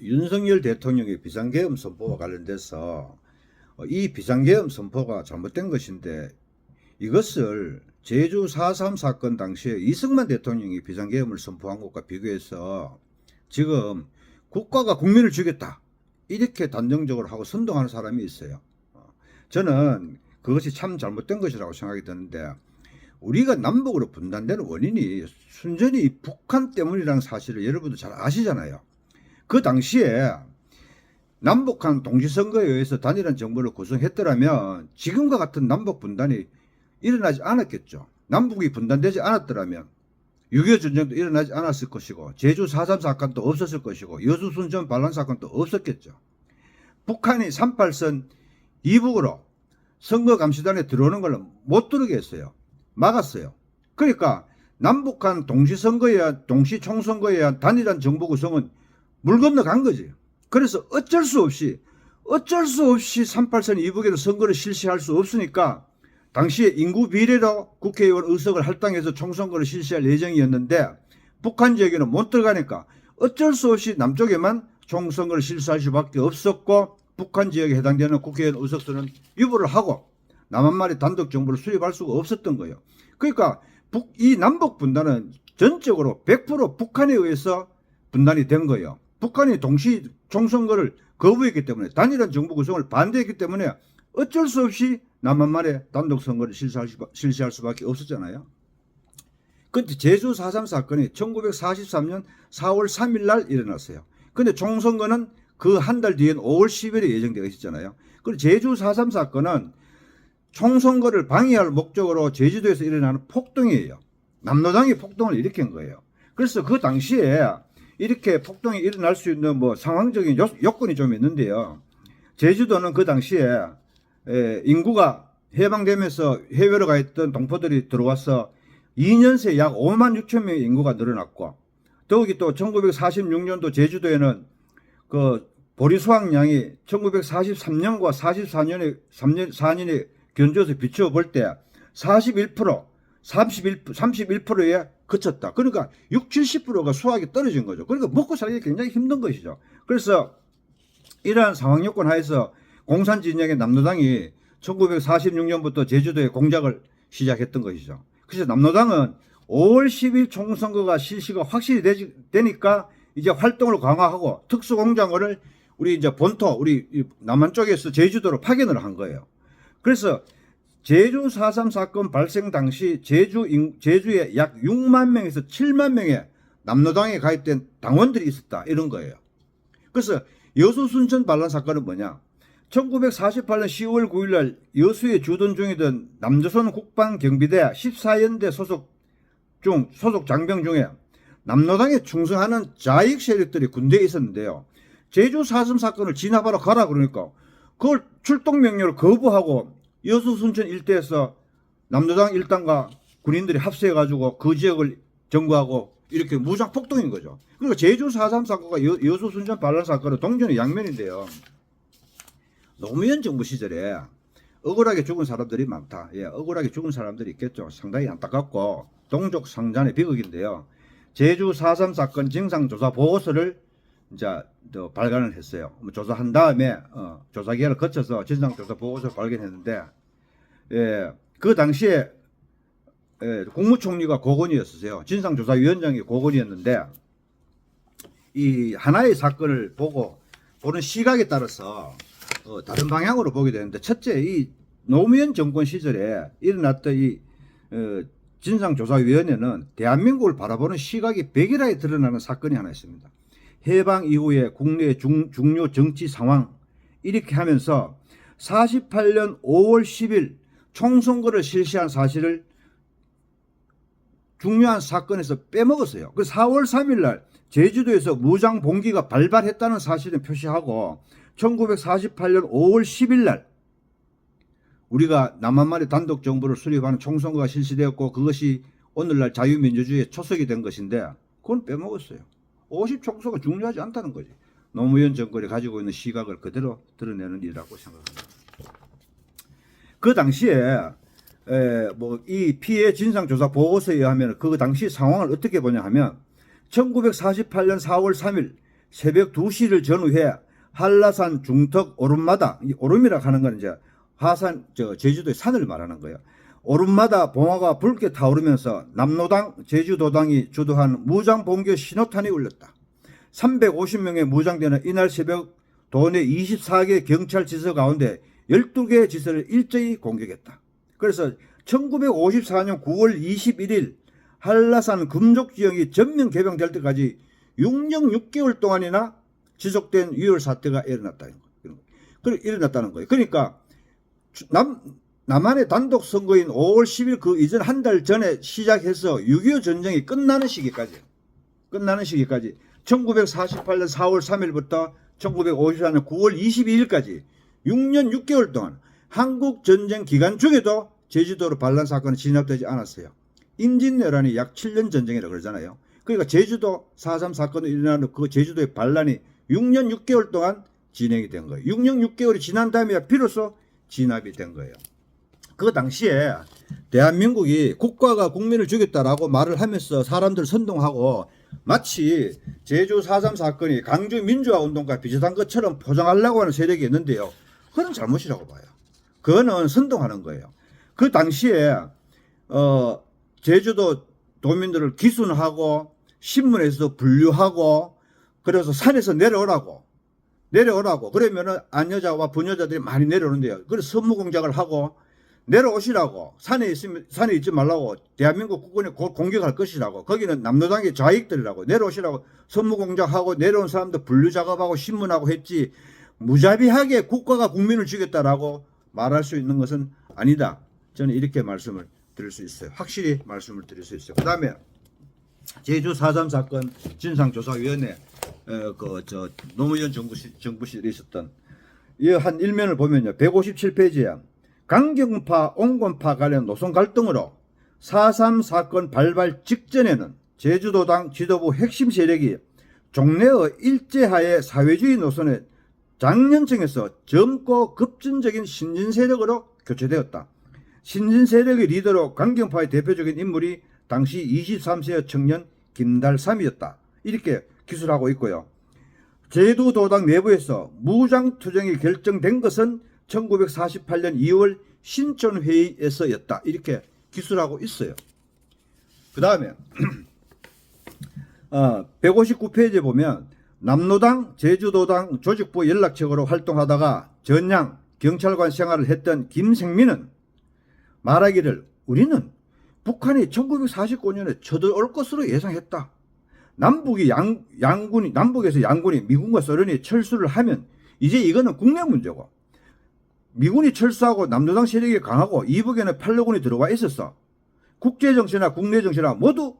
윤석열 대통령의 비상계엄 선포와 관련돼서 이 비상계엄 선포가 잘못된 것인데 이것을 제주 4.3 사건 당시에 이승만 대통령이 비상계엄을 선포한 것과 비교해서 지금 국가가 국민을 죽였다 이렇게 단정적으로 하고 선동하는 사람이 있어요. 저는 그것이 참 잘못된 것이라고 생각이 드는데 우리가 남북으로 분단되는 원인이 순전히 북한 때문이라는 사실을 여러분도 잘 아시잖아요. 그 당시에 남북한 동시선거에 의해서 단일한 정부를 구성했더라면 지금과 같은 남북 분단이 일어나지 않았겠죠. 남북이 분단되지 않았더라면 6.25 전쟁도 일어나지 않았을 것이고 제주 4.3 사건도 없었을 것이고 여수 순천 반란 사건도 없었겠죠. 북한이 38선 이북으로 선거감시단에 들어오는 걸 못 들어게 했어요. 막았어요. 그러니까 남북한 동시선거에 의한 동시총선거에 의한 단일한 정부 구성은 물 건너간 거지. 그래서 어쩔 수 없이 38선 이북에는 선거를 실시할 수 없으니까 당시에 인구 비례로 국회의원 의석을 할당해서 총선거를 실시할 예정이었는데 북한 지역에는 못 들어가니까 어쩔 수 없이 남쪽에만 총선거를 실시할 수밖에 없었고 북한 지역에 해당되는 국회의원 의석수는 유보를 하고 남한말이 단독 정부를 수립할 수가 없었던 거예요. 그러니까 이 남북 분단은 전적으로 100% 북한에 의해서 분단이 된 거예요. 북한이 동시 총선거를 거부했기 때문에 단일한 정부 구성을 반대했기 때문에 어쩔 수 없이 남한말에 단독 선거를 실시할 수밖에 없었잖아요. 그런데 제주 4.3 사건이 1943년 4월 3일 날 일어났어요. 그런데 총선거는 그 한 달 뒤엔 5월 10일에 예정되어 있었잖아요. 그리고 제주 4.3 사건은 총선거를 방해할 목적으로 제주도에서 일어나는 폭동이에요. 남로당이 폭동을 일으킨 거예요. 그래서 그 당시에 이렇게 폭동이 일어날 수 있는 뭐 상황적인 요건이 좀 있는데요. 제주도는 그 당시에 인구가 해방되면서 해외로 가 있던 동포들이 들어와서 2년 새 약 5만 6천 명의 인구가 늘어났고 더욱이 또 1946년도 제주도에는 그 보리 수확량이 1943년과 44년에 견주어서 비추어 볼 때 31%에 그쳤다. 그러니까 60, 70%가 수확이 떨어진 거죠. 그러니까 먹고 살기 굉장히 힘든 것이죠. 그래서 이러한 상황 요건 하에서 공산 진영의 남로당이 1946년부터 제주도에 공작을 시작했던 것이죠. 그래서 남로당은 5월 10일 총선거가 실시가 확실히 되니까 이제 활동을 강화하고 특수공작원을 우리 이제 본토, 우리 남한 쪽에서 제주도로 파견을 한 거예요. 그래서 제주 4.3 사건 발생 당시 제주에 약 6만 명에서 7만 명의 남로당에 가입된 당원들이 있었다. 이런 거예요. 그래서 여수 순천 반란 사건은 뭐냐? 1948년 10월 9일 날 여수에 주둔 중이던 남조선 국방경비대 14연대 소속 장병 중에 남로당에 충성하는 좌익 세력들이 군대에 있었는데요. 제주 4.3 사건을 진압하러 가라 그러니까 그걸 출동 명령을 거부하고 여수 순천 일대에서 남로당 일당과 군인들이 합세해가지고 그 지역을 점거하고 이렇게 무장 폭동인 거죠. 그러니까 제주 4.3 사건과 여수 순천 반란 사건은 동전의 양면인데요. 노무현 정부 시절에 억울하게 죽은 사람들이 많다. 예, 억울하게 죽은 사람들이 있겠죠. 상당히 안타깝고 동족 상잔의 비극인데요. 제주 4.3 사건 진상조사 보고서를 이제 발간을 했어요. 조사한 다음에 조사 기간을 거쳐서 진상조사 보고서를 발견했는데 그 당시에 국무총리가 고건이었어요. 진상조사위원장이 고건이었는데 이 하나의 사건을 보는 시각에 따라서 다른 방향으로 보게 되는데 첫째 이 노무현 정권 시절에 일어났던 이 진상조사위원회는 대한민국을 바라보는 시각이 백일하게 드러나는 사건이 하나 있습니다. 해방 이후에 국내의 중요 정치 상황 이렇게 하면서 48년 5월 10일 총선거를 실시한 사실을 중요한 사건에서 빼먹었어요. 그 4월 3일 날 제주도에서 무장 봉기가 발발했다는 사실을 표시하고 1948년 5월 10일 날 우리가 남한말의 단독 정부를 수립하는 총선거가 실시되었고 그것이 오늘날 자유민주주의의 초석이 된 것인데 그건 빼먹었어요. 50 총선가 중요하지 않다는 거지. 노무현 정권이 가지고 있는 시각을 그대로 드러내는 일이라고 생각합니다. 그 당시에 이 피해 진상조사 보고서에 의하면 그 당시 상황을 어떻게 보냐 하면 1948년 4월 3일 새벽 2시를 전후해 한라산 중턱 오름마다, 이 오름이라 하는 건 이제 하산, 제주도의 산을 말하는 거예요. 오름마다 봉화가 붉게 타오르면서 남로당, 제주도당이 주도한 무장 봉교 신호탄이 울렸다. 350명의 무장대는 이날 새벽 도내 24개 경찰 지서 가운데 12개의 지서를 일제히 공격했다. 그래서 1954년 9월 21일 한라산 금족지형이 전면 개방될 때까지 6년 6개월 동안이나 지속된 유혈 사태가 일어났다는 거예요. 그러니까 남한의 단독 선거인 5월 10일 그 이전 한 달 전에 시작해서 6.25 전쟁이 끝나는 시기까지 1948년 4월 3일부터 1954년 9월 22일까지 6년 6개월 동안 한국 전쟁 기간 중에도 제주도로 반란 사건은 진압되지 않았어요. 임진왜란이 약 7년 전쟁이라고 그러잖아요. 그러니까 제주도 4.3 사건이 일어나는 그 제주도의 반란이 6년 6개월 동안 진행이 된 거예요. 6년 6개월이 지난 다음에 비로소 진압이 된 거예요. 그 당시에 대한민국이 국가가 국민을 죽였다라고 말을 하면서 사람들 선동하고 마치 제주 4.3 사건이 강주 민주화 운동과 비슷한 것처럼 포장하려고 하는 세력이 있는데요. 그건 잘못이라고 봐요. 그거는 선동하는 거예요. 그 당시에 제주도 도민들을 기순하고 신문에서 분류하고 그래서 산에서 내려오라고 그러면은 안여자와 부녀자들이 많이 내려오는데요. 그래서 선무 공작을 하고 내려오시라고 산에 있지 말라고 대한민국 국군이 곧 공격할 것이라고 거기는 남로당의 좌익들이라고 내려오시라고 선무 공작하고 내려온 사람들 분류 작업하고 신문하고 했지 무자비하게 국가가 국민을 죽였다라고 말할 수 있는 것은 아니다. 저는 이렇게 말씀을 드릴 수 있어요. 확실히 말씀을 드릴 수 있어요. 그 다음에 제주 4.3 사건 진상조사위원회 노무현 정부실에 있었던 이 한 일면을 보면요. 157페이지에 강경파, 온건파 관련 노선 갈등으로 4.3 사건 발발 직전에는 제주도당 지도부 핵심 세력이 종래의 일제하에 사회주의 노선에 장년층에서 젊고 급진적인 신진 세력으로 교체되었다. 신진 세력의 리더로 강경파의 대표적인 인물이 당시 23세의 청년 김달삼이었다. 이렇게 기술하고 있고요. 제주도당 내부에서 무장투쟁이 결정된 것은 1948년 2월 신촌회의에서였다. 이렇게 기술하고 있어요. 그 다음에 159페이지에 보면 남로당 제주도당 조직부 연락책으로 활동하다가 전양 경찰관 생활을 했던 김생민은 말하기를 우리는 북한이 1949년에 쳐들어올 것으로 예상했다. 남북에서 양군이 미군과 소련이 철수를 하면 이제 이거는 국내 문제고 미군이 철수하고 남로당 세력이 강하고 이북에는 팔로군이 들어와 있었어. 국제정세나 국내 정세나 모두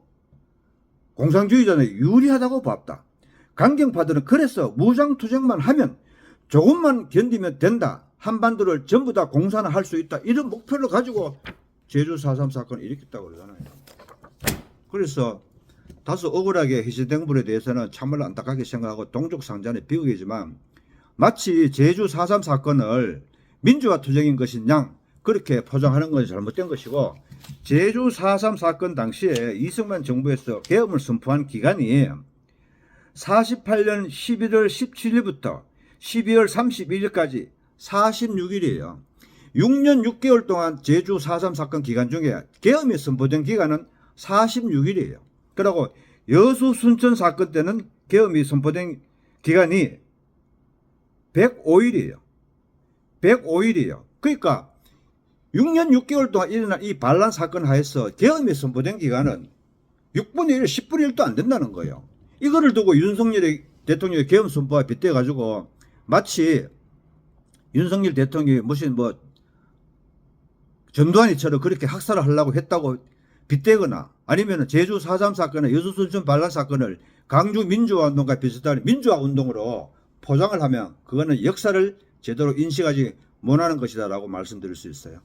공산주의자는 유리하다고 봤다. 강경파들은 그래서 무장투쟁만 하면 조금만 견디면 된다. 한반도를 전부 다 공산화할 수 있다. 이런 목표를 가지고 제주 4.3 사건을 일으켰다고 그러잖아요. 그래서 다소 억울하게 희생된 분에 대해서는 참으로 안타깝게 생각하고 동족상잔의 비극이지만 마치 제주 4.3 사건을 민주화 투쟁인 것인 양 그렇게 포장하는 건 잘못된 것이고 제주 4.3 사건 당시에 이승만 정부에서 계엄을 선포한 기간이 48년 11월 17일부터 12월 31일까지 46일이에요. 6년 6개월 동안 제주 4.3 사건 기간 중에 계엄이 선포된 기간은 46일이에요. 그리고 여수 순천 사건 때는 계엄이 선포된 기간이 105일이에요. 105일이에요. 그러니까 6년 6개월 동안 일어난 이 반란 사건 하에서 계엄이 선포된 기간은 6분의 1, 10분의 1도 안 된다는 거예요. 이거를 두고 윤석열 대통령의 계엄 선포와 빗대가지고 마치 윤석열 대통령이 무슨 전두환이처럼 그렇게 학살을 하려고 했다고 빗대거나 아니면 제주 4.3 사건의 여수 순천 반란 사건을 강주 민주화 운동과 비슷한 민주화 운동으로 포장을 하면 그거는 역사를 제대로 인식하지 못하는 것이다라고 말씀드릴 수 있어요.